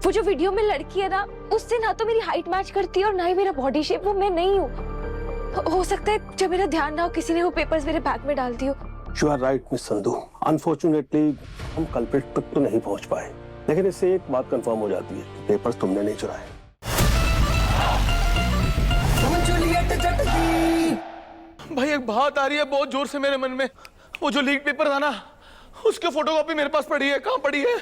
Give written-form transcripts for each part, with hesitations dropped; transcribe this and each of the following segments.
वो जो वीडियो में लड़की है ना, उससे ना तो मेरी हाइट मैच करती है और ना ही मेरा बॉडी शेप, वो मैं नहीं हूँ। हो सकता है जब मेरा ध्यान ना हो किसी ने वो पेपर्स मेरे बैग में डाल दियो। You are right, miss Sandhu. Unfortunately हम कल्प्रिट तक तो नहीं पहुंच पाए, लेकिन इससे एक बात कंफर्म हो जाती है, पेपर्स तुमने नहीं चुराए। भाई एक बात आ रही है बहुत जोर से मेरे मन में। वो जो लीक पेपर था ना, उसकी फोटोकॉपी मेरे पास पड़ी है। कहाँ पड़ी है?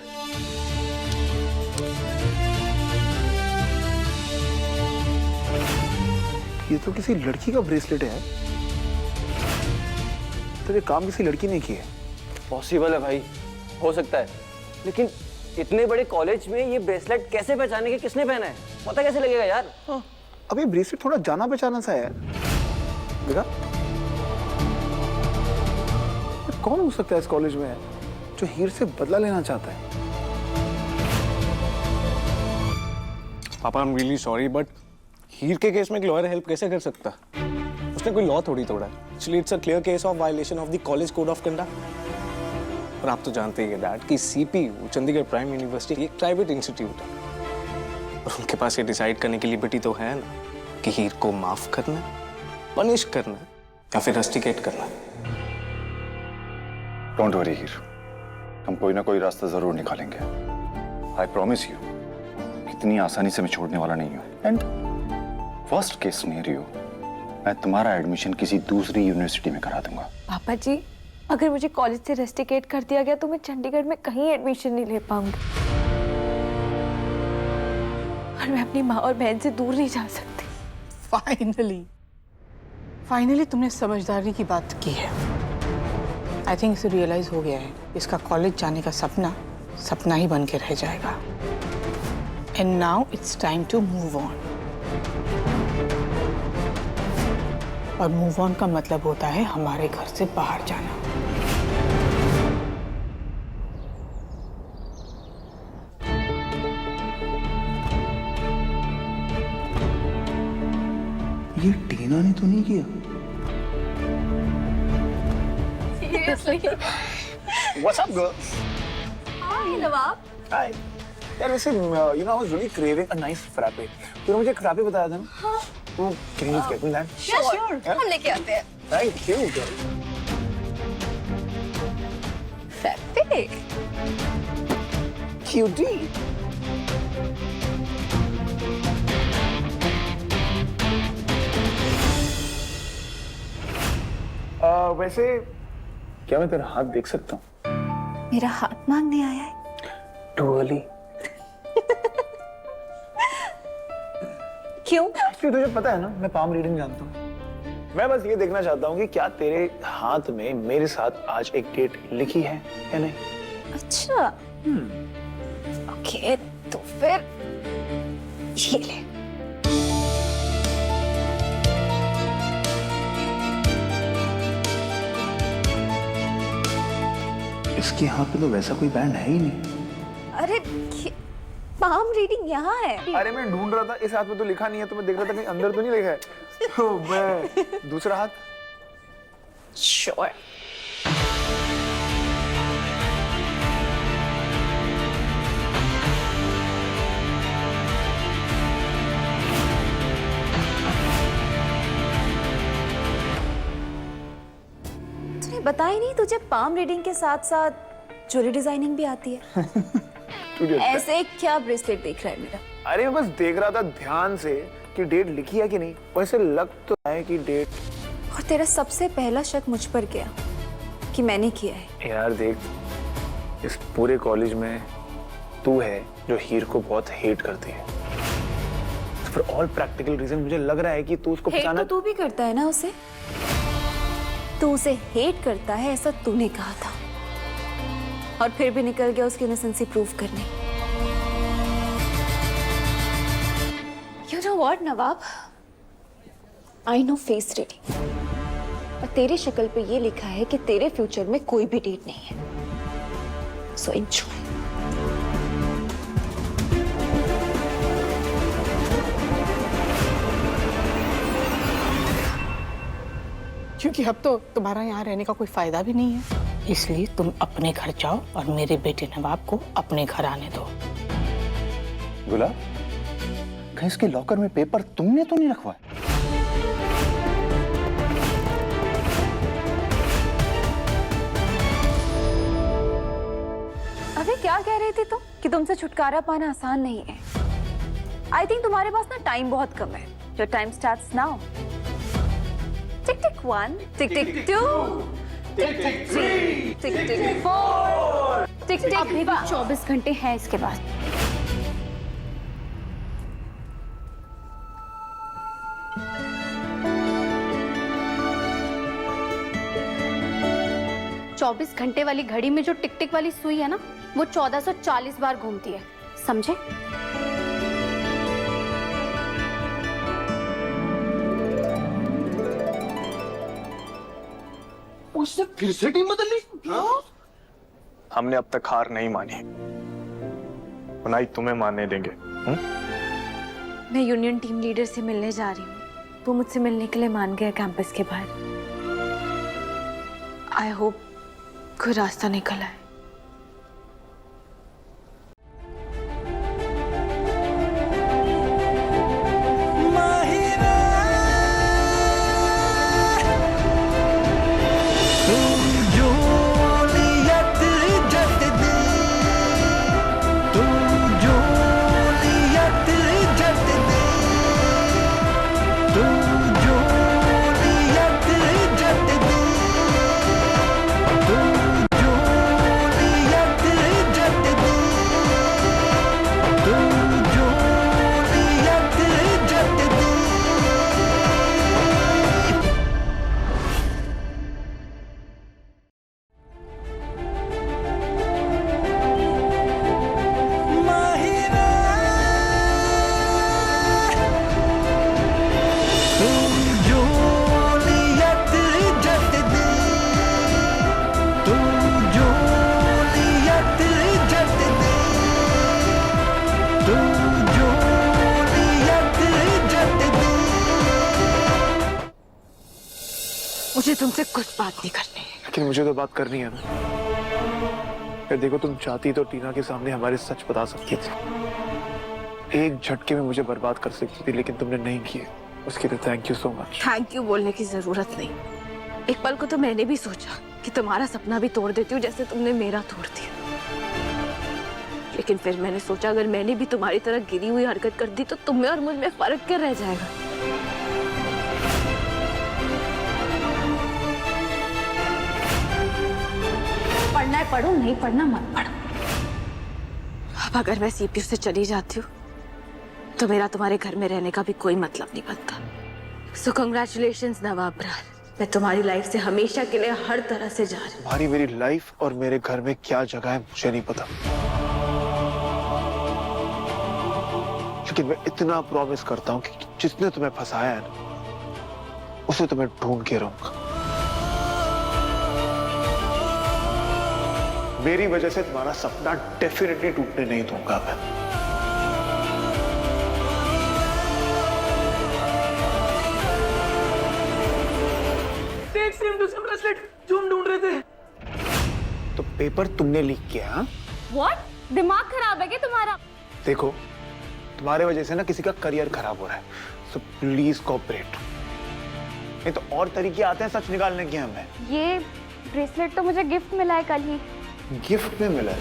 ये तो किसी लड़की का ब्रेसलेट है। तो ये काम किसी लड़की ने किया है। पॉसिबल है भाई, हो सकता है, लेकिन इतने बड़े कॉलेज में ये ब्रेसलेट कैसे पहचाने के किसने पहना है, पता कैसे लगेगा यार? अब ये ब्रेसलेट थोड़ा जाना पहचाना सा है। देखा? कौन हो सकता है इस कॉलेज में जो हीर से बदला लेना चाहता है? पापा I am really sorry, but Heer के केस में एक लॉयर हेल्प कैसे कर सकता? उसने कोई लॉ थोड़ी तोड़ा है। Actually it's a clear case of violation of the college code of conduct. और आप तो जानते ही हैं डैड कि सीपीयू चंडीगढ़ प्राइम यूनिवर्सिटी एक प्राइवेट इंस्टीट्यूट है और उनके पास ये डिसाइड करने की लिबर्टी तो है ना कि हीर को माफ करना है, पनिश करना है या फिर रस्टिकेट करना है। डोंट वरी हीर, हम कोई ना कोई रास्ता जरूर निकालेंगे। आई प्रॉमिस यू, इतनी आसानी से मैं छोड़ने वाला नहीं हूँ। एंड फर्स्ट केस सिनेरियो, मैं तुम्हारा एडमिशन किसी दूसरी यूनिवर्सिटी में करा दूंगा। पापा जी, अगर मुझे कॉलेज से रेस्टिकेट कर दिया गया तो मैं चंडीगढ़ में कहीं एडमिशन नहीं ले पाऊंगी और मैं अपनी माँ और बहन से दूर नहीं जा सकती। फाइनली तुमने समझदारी की बात की है। आई थिंक इसे रियलाइज हो गया है, इसका कॉलेज जाने का सपना सपना ही बन के रह जाएगा। And now it's time to move on. और मूव ऑन का मतलब होता है हमारे घर से बाहर जाना। ये टीना ने तो नहीं किया। What's up, girl? Hi, नवाब। Hi. यार वैसे you know I was really craving a nice frappe. तूने मुझे frappe बताया था ना? हाँ. तो can you just get me that? Sure. हम लेके आते हैं। Thank you, girl. Frappe? Cutie. वैसे क्या मैं तेरा हाथ देख सकता हूँ? मेरा हाथ मांगने आया है? Too early. क्यों? Actually, तुझे पता है ना, मैं पाम रीडिंग जानता हूँ। मैं बस ये देखना चाहता हूँ कि क्या तेरे हाथ में मेरे साथ आज एक डेट लिखी है या नहीं। अच्छा। ओके, तो फिर ये ले। इसके यहाँ पे तो वैसा कोई बैंड है ही नहीं। अरे पाम रीडिंग यहाँ है। अरे मैं ढूंढ रहा था, इस हाथ में तो लिखा नहीं है, तो मैं देख रहा था कहीं अंदर तो नहीं लिखा है। तो मैं दूसरा हाथ। श्योर। तूने बताया नहीं तुझे पाम रीडिंग के साथ साथ ज्वेलरी डिजाइनिंग भी आती है? ऐसे क्या ब्रेसलेट देख रहा है मेरा? अरे मैं बस देख रहा था ध्यान से कि डेट लिखी है कि नहीं। वैसे लग तो है कि डेट। और तेरा सबसे पहला शक मुझ पर गया कि मैंने किया है। यार देख, इस पूरे कॉलेज में तू है जो हीर को बहुत हेट करती है। फॉर ऑल प्रैक्टिकल रीजन मुझे लग रहा है कि तू उसको हेट पहचाना। तो तू भी करता है ना उसे? तू उसे हेट करता है ऐसा तूने कहा था और फिर भी निकल गया उसकी इनोसेंसी प्रूव करने। You know what, Nawab? I know face reading। और तेरी शक्ल पे ये लिखा है कि तेरे फ्यूचर में कोई भी डेट नहीं है। So enjoy। क्योंकि अब तो तुम्हारा यहाँ रहने का कोई फायदा भी नहीं है, इसलिए तुम अपने घर जाओ और मेरे बेटे नवाब को अपने घर आने दो। गुलाब, कहीं इसके लॉकर में पेपर तुमने तो नहीं रखवाया? अबे क्या कह रही थी तुम कि तुमसे छुटकारा पाना आसान नहीं है? आई थिंक तुम्हारे पास ना टाइम बहुत कम है। Your time starts now. Tick tick 1, tick tick 2, tick tick 3, tick tick 4, tick tick. अभी भी 24 घंटे हैं इसके बाद। चौबीस घंटे वाली घड़ी में जो टिक टिक वाली सुई है ना, वो 1440 बार घूमती है, समझे? उसने फिर से टीम बदल ली। हमने अब तक हार नहीं मानी और ना ही तुम्हें मानने देंगे। मैं यूनियन टीम लीडर से मिलने जा रही हूँ। वो मुझसे मिलने के लिए मान गया कैंपस के बाहर। आई होप कोई रास्ता निकल आए। मुझे तुमसे कुछ बात नहीं करनी है। लेकिन मुझे तो बात करनी है ना। फिर देखो, तुम चाहती तो टीना के सामने हमारे सच बता सकती थी, एक झटके में मुझे बर्बाद कर सकती थी, लेकिन तुमने नहीं किए। उसके लिए thank you so much. Thank you बोलने की जरूरत नहीं। एक पल को तो मैंने भी सोचा कि तुम्हारा सपना भी तोड़ देती हूँ जैसे तुमने मेरा तोड़ दिया। लेकिन फिर मैंने सोचा अगर मैंने भी तुम्हारी तरह गिरी हुई हरकत कर दी तो तुम्हें और मुझ में फर्क क्या रह जाएगा। पढ़ना है पढ़ो, नहीं पढ़ना मत पढ़ो। अब अगर मैं सीपीयू से चली जाती हूँ तो मेरा तुम्हारे घर में रहने का भी कोई मतलब नहीं बनता। सो कांग्रेचुलेशंस नवाब ब्रार, मैं तुम्हारी लाइफ से हमेशा के लिए हर तरह से जा रही हूँ। तुम्हारी मेरी लाइफ और मेरे घर में क्या जगह है मुझे नहीं पता, लेकिन मैं इतना प्रॉमिस करता हूँ कि जिसने तुम्हें फंसाया है ना, उसे तुम्हें ढूंढ के रहूंगा। मेरी वजह से तुम्हारा सपना डेफिनेटली टूटने नहीं दूंगा मैं। देख सेम टू सेम ब्रेसलेट जो हम ढूंढ रहे थे। तो पेपर तुमने लीक किया? What? दिमाग खराब है क्या तुम्हारा? देखो, तुम्हारे वजह से ना किसी का करियर खराब हो रहा है, सो प्लीज कोऑपरेट। नहीं तो और तरीके आते हैं सच निकालने के हमें। ये ब्रेसलेट तो मुझे गिफ्ट मिला है कल ही। गिफ्ट में मिला है?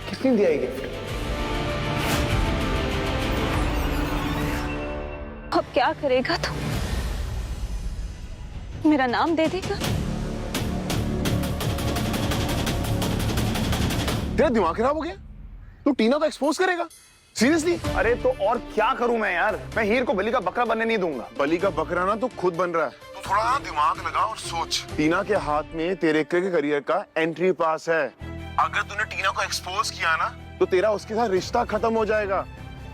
किसने दिया ये गिफ्ट? अब क्या करेगा तू? मेरा नाम दे देगा? तेरा दिमाग खराब हो गया? तू टीना को एक्सपोज करेगा? सीरियसली? अरे तो और क्या करूं मैं यार? मैं हीर को बलि का बकरा बनने नहीं दूंगा। बलि का बकरा ना तू खुद बन रहा है। तू थोड़ा ना दिमाग लगा और सोच। टीना के हाथ में तेरे के करियर का एंट्री पास है। अगर तूने टीना को एक्सपोज किया ना तो तेरा उसके साथ रिश्ता खत्म हो जाएगा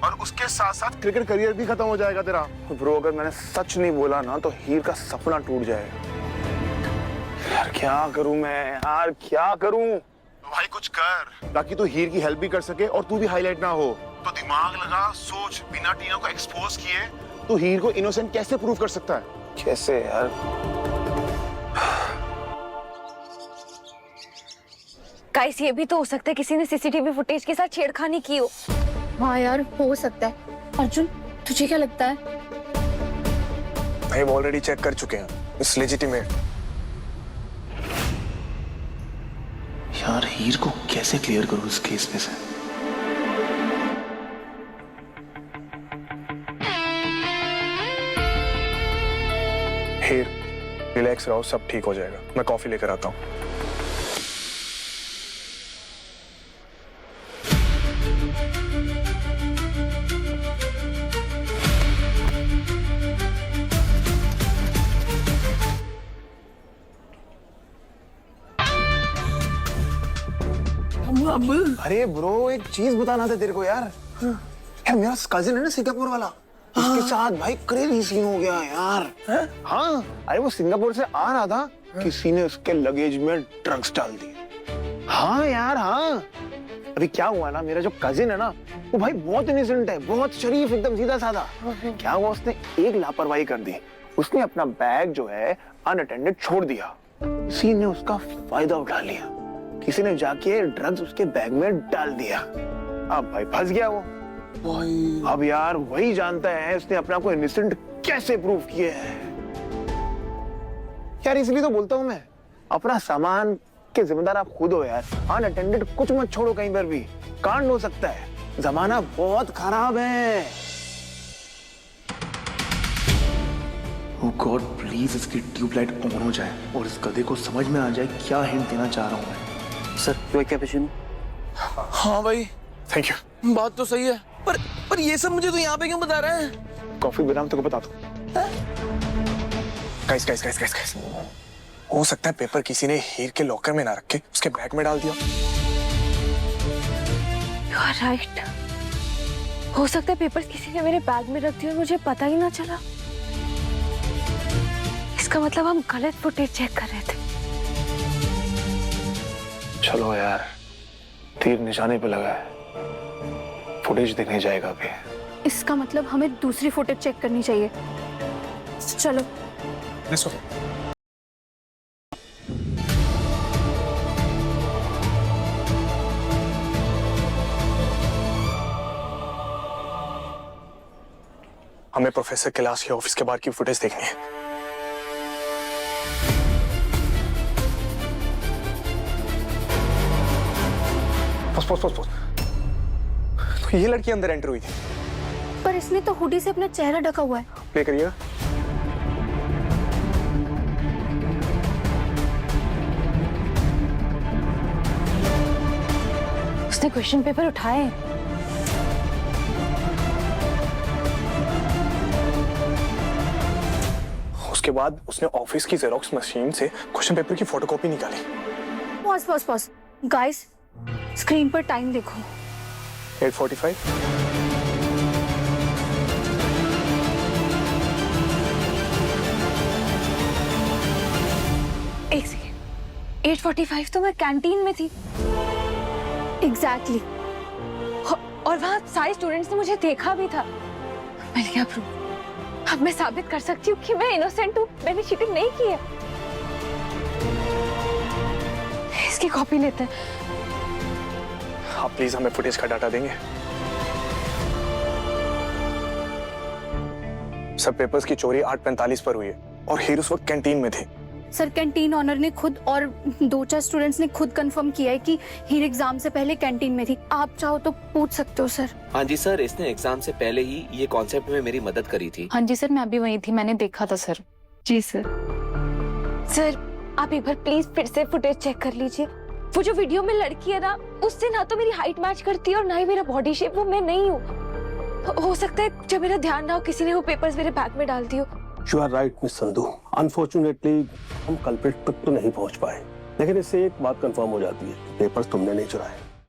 और उसके साथ साथ क्रिकेट करियर भी खत्म हो जाएगा तेरा। ब्रो, अगर मैंने सच नहीं बोला ना तो हीर का सपना टूट जाएगा। यार क्या करूं मैं? यार क्या करूं? तो भाई कुछ कर ताकि तू हीर की हेल्प भी कर सके और तू भी हाईलाइट ना हो। तो दिमाग लगा, सोच। बिना टीना को एक्सपोज किए तो हीर को इनोसेंट कैसे प्रूव कर सकता है? कैसे यार? गाइस, ये भी तो हो सकता है किसी ने सीसीटीवी फुटेज के साथ छेड़खानी की हो। हाँ यार, हो सकता है। अर्जुन, तुझे क्या लगता है? भाई वो ऑलरेडी चेक कर चुके हैं, इट्स लेजिटिमेट। यार हीर को कैसे क्लियर करूं इस केस में से? हीर रिलैक्स रहो, सब ठीक हो जाएगा। मैं कॉफी लेकर आता हूँ। अरे ब्रो, एक चीज बताना था तेरे को यार। यार मेरा कजिन है ना सिंगापुर वाला, उसके साथ भाई क्रेजी सीन हो गया यार। हाँ, अरे वो सिंगापुर से आ रहा था, किसी ने उसके लगेज में ड्रग्स डाल दिए। हाँ यार हाँ। अभी क्या हुआ ना, मेरा जो कजिन है ना, वो भाई बहुत इनोसेंट है, बहुत शरीफ, एकदम सीधा साधा। क्या हुआ, उसने एक लापरवाही कर दी। उसने अपना बैग जो है अनअटेंडेड छोड़ दिया। किसी ने उसका फायदा उठा लिया, किसी ने जाके ड्रग्स उसके बैग में डाल दिया। अब भाई फंस गया वो। अब यार वही जानता है उसने अपना को इनोसेंट कैसे प्रूव किया है। यार इसलिए तो बोलता हूं मैं, अपना सामान के जिम्मेदार आप खुद हो यार। अनअटेंडेड कुछ मत छोड़ो कहीं पर भी, कांड हो सकता है। जमाना बहुत खराब है। Oh God, प्लीज इसकी ट्यूबलाइट ऑन हो जाए और इस गधे को समझ में आ जाए क्या हिंट देना चाह रहा हूं मैं। सर, कोई कैपेचिनो? हाँ भाई, थैंक यू। बात तो सही है, पर ये सब मुझे तो यहाँ पे क्यों बता रहे हैं? कॉफी बनाम तुमको बता दो। Guys guys guys guys guys, हो सकता है पेपर किसी ने हीर के लॉकर में ना रख के उसके बैग में डाल दिया। You are right. हो सकता है पेपर्स किसी ने मेरे बैग में रख दिए और मुझे पता ही ना चला। इसका मतलब हम गलत फुटेज चेक कर रहे थे। चलो यार, तीर निशाने पे लगा है, फुटेज देखने जाएगा अभी। इसका मतलब हमें दूसरी फुटेज चेक करनी चाहिए। चलो। Let's go. हमें प्रोफेसर कैलाश के ऑफिस के बाहर की फुटेज देखनी है। पॉज। तो ये लड़की अंदर एंटर हुई थी, पर इसने तो हुडी से अपना चेहरा ढका हुआ है। प्ले करिएगा। उसने क्वेश्चन पेपर उठाए। उसके बाद उसने ऑफिस की जेरोक्स मशीन से क्वेश्चन पेपर की फोटोकॉपी निकाली। पॉज। गाइस, स्क्रीन पर टाइम देखो। 8:45। एक सेकेंड, 8:45 तो मैं कैंटीन में थी। एग्जैक्टली। और वहाँ सारे स्टूडेंट्स ने मुझे देखा भी था। मैंने क्या प्रूफ? अब मैं साबित कर सकती हूँ कि मैं इनोसेंट हूँ, मैंने चीटिंग नहीं की है। इसकी कॉपी लेते हैं। आप प्लीज हमें फुटेज का डाटा देंगे। सब पेपर्स की चोरी 8:45 पर हुई है और हीर उस वक्त कैंटीन में थे। सर, कैंटीन ऑनर ने खुद और 2-4 स्टूडेंट्स ने खुद कंफर्म किया है कि हीर एग्जाम से पहले कैंटीन में थी। आप चाहो तो पूछ सकते हो सर। हाँ जी सर, इसने एग्जाम से पहले ही ये कॉन्सेप्ट में मेरी मदद करी थी। हाँ जी सर, मैं अभी वही थी, मैंने देखा था सर। जी सर। सर, आप एक बार प्लीज फिर से फुटेज चेक कर लीजिए। वो जो वीडियो में लड़की है ना, उससे ना तो मेरी हाइट मैच करती है और ना ही मेरा बॉडी शेप। वो मैं नहीं हूँ। हो सकता है जब मेरा ध्यान ना हो किसी ने वो पेपर्स मेरे बैग में डाल दियो। You are right miss Sandhu. Unfortunately हम कल्प्रिट तक तो नहीं पहुंच पाए, लेकिन इससे एक बात कंफर्म हो जाती है, पेपर्स तुमने नहीं चुराए।